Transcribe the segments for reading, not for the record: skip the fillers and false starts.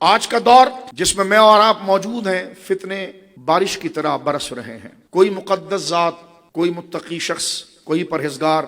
آج کا دور جس میں میں اور آپ موجود ہیں، فتنے بارش کی طرح برس رہے ہیں۔ کوئی مقدس ذات، کوئی متقی شخص، کوئی پرہیزگار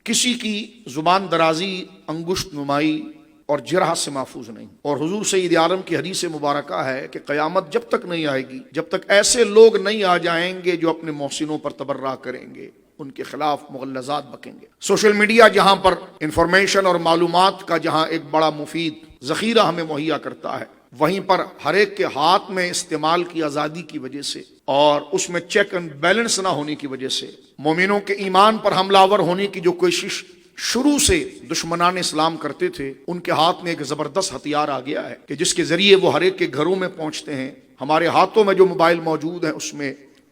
کسی کی زبان درازی، انگشت نمائی اور جرح سے محفوظ نہیں۔ اور حضور سید عالم کی حدیث مبارکہ ہے کہ قیامت جب تک نہیں آئے گی، جب تک ایسے لوگ نہیں آ جائیں گے جو اپنے محسنوں پر تبرہ کریں گے، ان کے خلاف مغلظات بکیں گے۔ سوشل میڈیا جہاں پر انفارمیشن اور معلومات کا جہاں ایک بڑا مفید ذخیرہ ہمیں مہیا کرتا ہے، وہیں پر ہر ایک کے ہاتھ میں استعمال کی آزادی کی وجہ سے اور اس میں چیک اینڈ بیلنس نہ ہونے کی وجہ سے مومنوں کے ایمان پر حملہ آور ہونے کی جو کوشش شروع سے دشمنان اسلام کرتے تھے، ان کے ہاتھ میں ایک زبردست ہتھیار آ گیا ہے کہ جس کے ذریعے وہ ہر ایک کے گھروں میں پہنچتے ہیں۔ ہمارے ہاتھوں میں جو موبائل موجود ہیں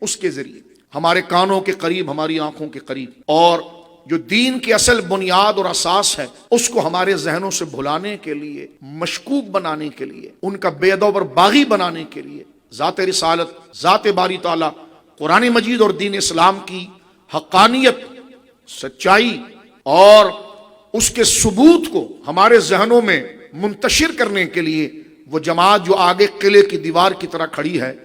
اس کے ذریعے ہمارے کانوں کے قریب، ہماری آنکھوں کے قریب، اور جو دین کی اصل بنیاد اور اساس ہے اس کو ہمارے ذہنوں سے بھلانے کے لیے، مشکوک بنانے کے لیے، ان کا بے ادب اور باغی بنانے کے لیے ذات رسالت، ذات باری تعالی، قرآن مجید اور دین اسلام کی حقانیت، سچائی اور اس کے ثبوت کو ہمارے ذہنوں میں منتشر کرنے کے لیے وہ جماعت جو آگے قلعے کی دیوار کی طرح کھڑی ہے،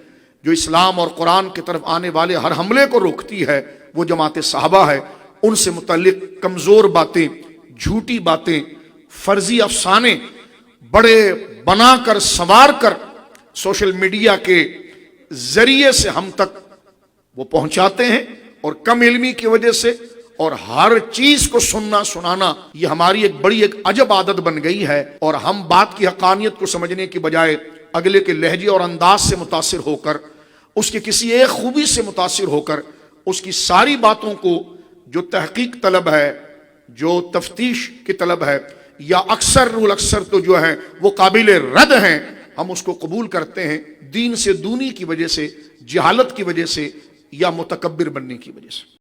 جو اسلام اور قرآن کی طرف آنے والے ہر حملے کو روکتی ہے، وہ جماعت صحابہ ہے۔ ان سے متعلق کمزور باتیں، جھوٹی باتیں، فرضی افسانے بڑے بنا کر، سنوار کر سوشل میڈیا کے ذریعے سے ہم تک وہ پہنچاتے ہیں، اور کم علمی کی وجہ سے اور ہر چیز کو سننا سنانا یہ ہماری ایک بڑی عجب عادت بن گئی ہے، اور ہم بات کی حقانیت کو سمجھنے کی بجائے اگلے کے لہجے اور انداز سے متاثر ہو کر، اس کی کسی ایک خوبی سے متاثر ہو کر، اس کی ساری باتوں کو جو تحقیق طلب ہے، جو تفتیش کی طلب ہے، یا اکثر تو جو ہے وہ قابل رد ہیں، ہم اس کو قبول کرتے ہیں دین سے دونی کی وجہ سے، جہالت کی وجہ سے، یا متکبر بننے کی وجہ سے۔